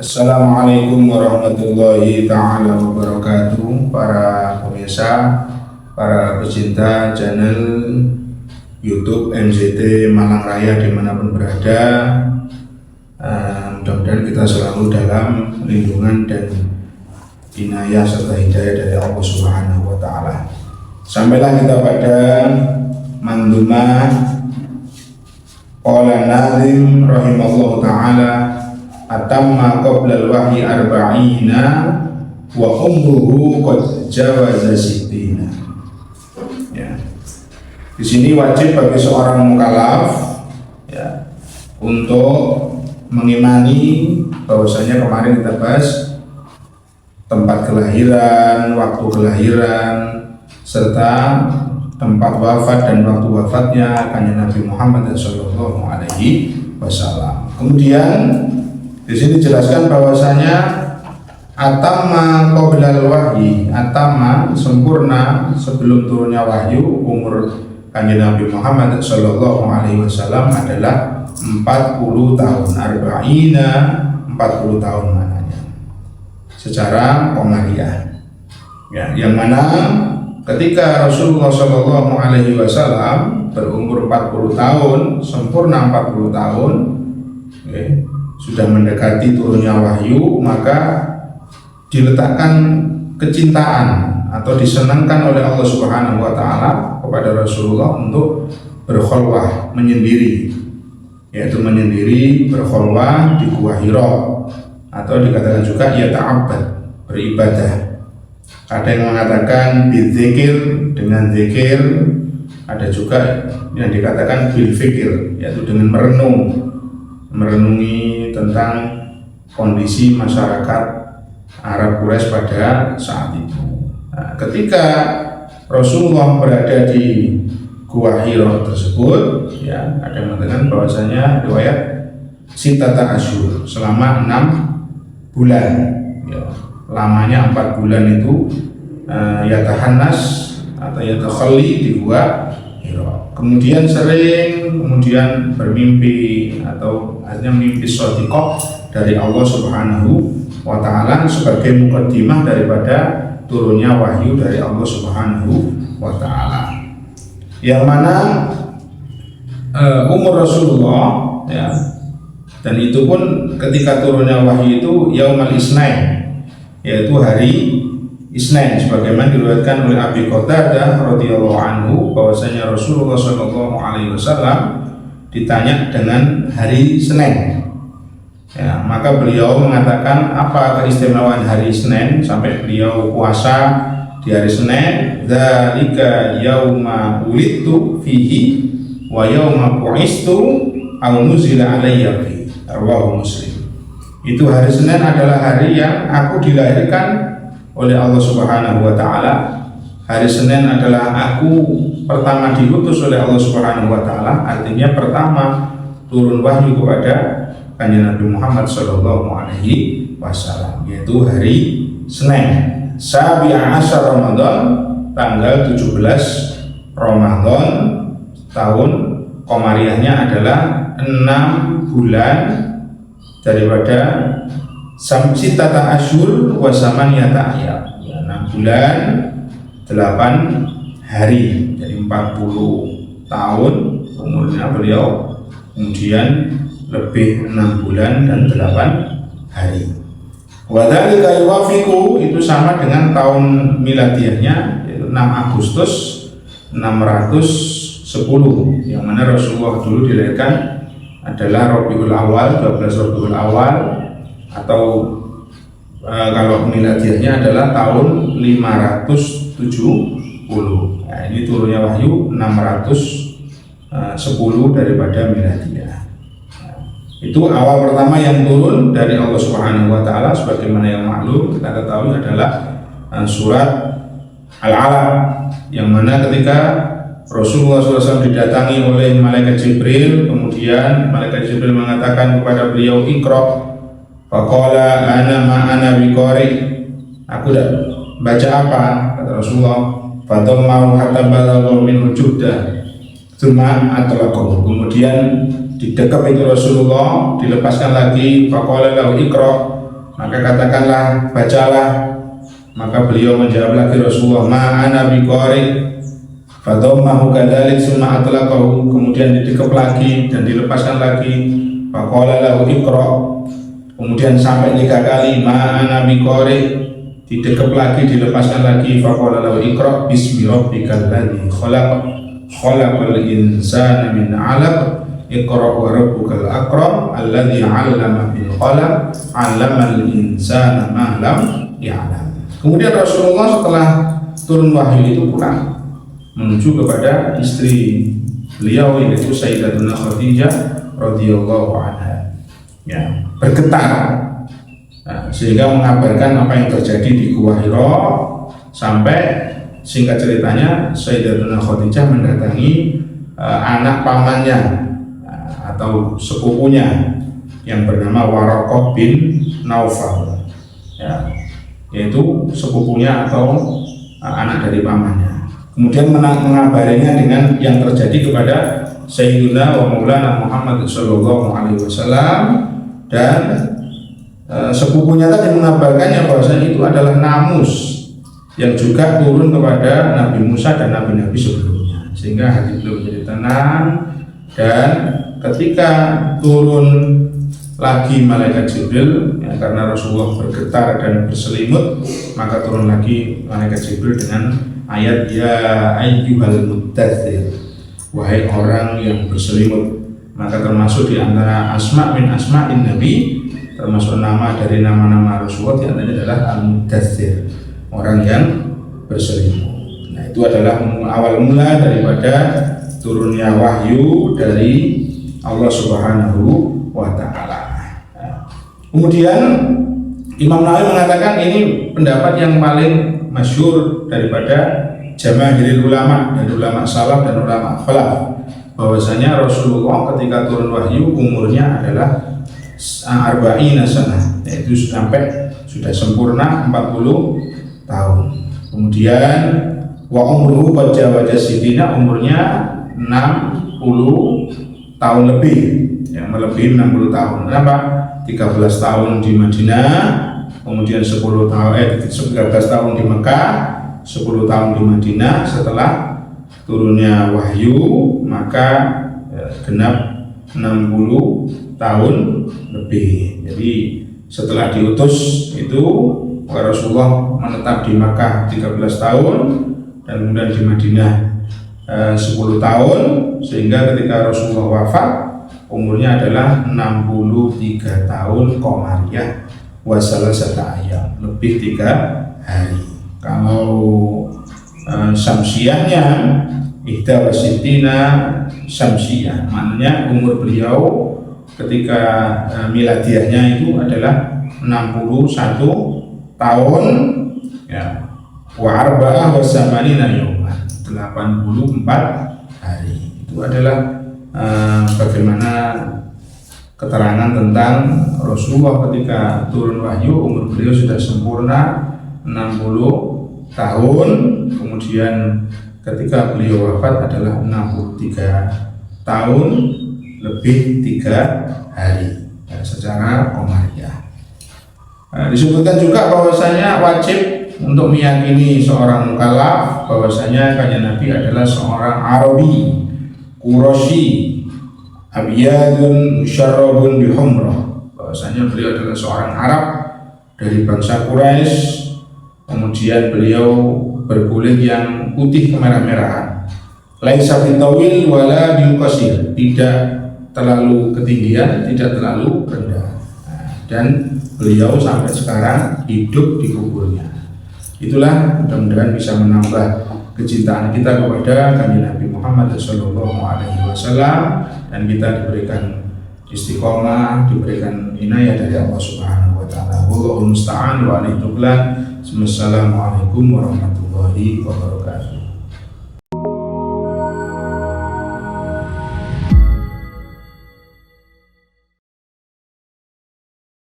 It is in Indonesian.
Assalamualaikum warahmatullahi ta'ala wabarakatuh. Para pemirsa, para pecinta channel YouTube MZT Malang Raya dimanapun berada, mudah-mudahan kita selalu dalam lindungan dan inayah serta hidayah dari Allah Subhanahu wa Ta'ala. Sampailah kita pada mandumah qala nazim rahimallahu ta'ala atamma qabla al-wahyi arba'ina wa umruhu qad jawaza sittina. Ya. Di sini wajib bagi seorang mukallaf ya untuk mengimani bahwasanya kemarin kita bahas tempat kelahiran, waktu kelahiran, serta tempat wafat dan waktu wafatnya kanjeng Nabi Muhammad sallallahu alaihi wasallam. Kemudian di sini dijelaskan bahwasanya atamma qoblal wahyi, atamma sempurna sebelum turunnya wahyu, umur kanjeng Nabi Muhammad sallallahu alaihi wasallam adalah 40 tahun, arba'ina 40 tahun mananya secara komariah. Ya, yang mana ketika Rasulullah sallallahu alaihi wasallam berumur 40 tahun, sempurna 40 tahun, okay, sudah mendekati turunnya wahyu, maka diletakkan kecintaan atau disenangkan oleh Allah Subhanahu wa Ta'ala kepada Rasulullah untuk berkholwah, menyendiri, yaitu menyendiri berkholwah di Gua Hira, atau dikatakan juga ya ta'abbad, beribadah. Ada yang mengatakan bidzikir, dengan zikir, ada juga yang dikatakan bil fikir, yaitu dengan merenungi tentang kondisi masyarakat Arab Quraisy pada saat itu. Nah, ketika Rasulullah berada di Gua Hira tersebut, ya, ada yang mengatakan bahwasanya riwayat sitata asyur, selama 6 bulan, ya, lamanya 4 bulan itu yatahannas atau yatakhalli di Gua Hira. Kemudian bermimpi atau artinya mimpi shadiqah dari Allah Subhanahu wa Ta'ala sebagai mukaddimah daripada turunnya wahyu dari Allah Subhanahu wa Ta'ala. Yang mana umur Rasulullah, ya, dan itu pun ketika turunnya wahyu itu yaumal isnain, yaitu hari Isnin, sebagaimana diriwayatkan oleh Abi Qatadah radhiyallahu anhu bahwasanya Rasulullah sallallahu alaihi wasallam ditanya dengan hari Senin. Ya, maka beliau mengatakan apa keistimewaan hari Senin sampai beliau puasa di hari Senin. Dzalika yauma ulidtu fihi wa yauma bu'istu aw nuzila alayya fi. Rawahu Muslim. Itu hari Senin adalah hari yang aku dilahirkan oleh Allah Subhanahu wa Ta'ala. Hari Senin adalah aku pertama diutus oleh Allah Subhanahu wa Ta'ala, artinya pertama turun wahyu kepada kanjeng Nabi Muhammad sallallahu alaihi wasallam, yaitu hari Senin. Sabi'a asyar Ramadan, tanggal 17 Ramadan, tahun komariahnya adalah 6 bulan daripada samsitata asyur wa samaniyata ayyam, 6 bulan 8 hari, jadi 40 tahun umurnya beliau, kemudian lebih 6 bulan dan 8 hari. Wa dzalika yuwafiqu, itu sama dengan tahun miladiahnya, yaitu 6 Agustus 610, yang mana Rasulullah dulu dilahirkan adalah Rabiul Awal, 12 Rabiul Awal, atau kalau miladiahnya adalah tahun 570. Nah, ini turunnya wahyu 610 daripada miladiah. Nah, itu awal pertama yang turun dari Allah Subhanahu wa Ta'ala, sebagaimana yang maklum kita ketahui adalah surat Al-Alaq, yang mana ketika Rasulullah SAW didatangi oleh malaikat Jibril, kemudian malaikat Jibril mengatakan kepada beliau, Iqra. Faqala ana ma'ana biqari, aku dah baca apa, kata Rasulullah. Fatamma hatta balagha min wujudda tsumma atlaqahu, kemudian didekap itu Rasulullah, dilepaskan lagi. Faqala lahu iqra, maka katakanlah, bacalah. Maka beliau menjawab lagi Rasulullah, ma ana biqari. Fadhammahu kadzalik summa atlaqahu, kemudian didekep lagi dan dilepaskan lagi. Faqala lahu iqra, kemudian sampai 3 kali, ma ana biqari, didekep lagi, dilepaskan lagi. Faqala lahu iqra bismi rabbikal ladzi khalaq, khalaqal insana min 'alaq, iqra wa rabbukal akram alladzi 'allama bil qalam 'allamal insana ma lam ya'lam. Kemudian Rasulullah setelah turun wahyu itu pulang menuju kepada istri beliau, yaitu Sayyidatuna Khadijah radhiyallahu anha. Ya, bergetar, sehingga mengabarkan apa yang terjadi di Gua Hira, sampai singkat ceritanya Sayyidatuna Khadijah mendatangi anak pamannya atau sepupunya yang bernama Waraqah bin Naufal, ya, yaitu sepupunya atau anak dari pamannya. Kemudian mengabarinya dengan yang terjadi kepada Sayyidina wa Maulana Muhammad sallallahu alaihi wasallam, dan sepupunya tadi mengabarkannya bahwasanya itu adalah namus yang juga turun kepada Nabi Musa dan nabi-nabi sebelumnya, sehingga hati beliau menjadi tenang. Dan ketika turun lagi malaikat Jibril, ya, karena Rasulullah bergetar dan berselimut, maka turun lagi malaikat Jibril dengan ayat ya ayyuhal muddatsir, wahai orang yang berselimut. Maka termasuk di antara asma min asma'in nabi, termasuk nama dari nama-nama Rasulullah, di antaranya adalah al-muddatsir, orang yang berselimut. Nah, itu adalah awal mula daripada turunnya wahyu dari Allah Subhanahu wa taala. Kemudian Imam Nawawi mengatakan ini pendapat yang paling masyhur daripada jamaahirul ulama, dari ulama salaf dan ulama khalaf, bahwasanya Rasulullah ketika turun wahyu umurnya adalah arba'ina sanah, yaitu sampai sudah sempurna 40 tahun. Kemudian wa umruhu qad jawaza sidina, umurnya 60 tahun lebih, yang melebihi 60 tahun. Kenapa? 13 tahun di Madinah, kemudian 13 tahun di Mekah, 10 tahun di Madinah. Setelah turunnya wahyu, maka genap 60 tahun lebih. Jadi setelah diutus itu Rasulullah menetap di Makkah 13 tahun dan kemudian di Madinah 10 tahun, sehingga ketika Rasulullah wafat umurnya adalah 63 tahun qamariyah wa salasata ayyam, lebih 3 hari. Kalau syamsiahnya ihda wasitina syamsiah, maknanya umur beliau ketika miladiahnya itu adalah 61 tahun, ya, wa arba'ah wa samanina yawman, 84 hari. Itu adalah bagaimana keterangan tentang Rasulullah ketika turun wahyu. Umur beliau sudah sempurna 60 tahun, kemudian ketika beliau wafat adalah 63 tahun lebih 3 hari, ya, secara qamariyah. Disebutkan juga bahwasanya wajib untuk meyakini seorang mukallaf bahwasanya kanjeng Nabi adalah seorang Arabi Quraisy abyadun musyarrabun bihumrah, bahwasanya beliau adalah seorang Arab dari bangsa Quraisy, kemudian beliau berkulit yang putih kemerah-merahan, laisa bitawil wala biqasir, tidak terlalu ketinggian, tidak terlalu rendah. Dan beliau sampai sekarang hidup di kuburnya. Itulah mudah-mudahan bisa menambah kecintaan kita kepada kanjeng Nabi Muhammad sallallahu alaihi wasallam, dan kita diberikan istiqomah, diberikan inayah dari Allah Subhanahu wa taala. Wallahu musta'an wa alaihi tuglan. Wassalamualaikum warahmatullahi wabarakatuh.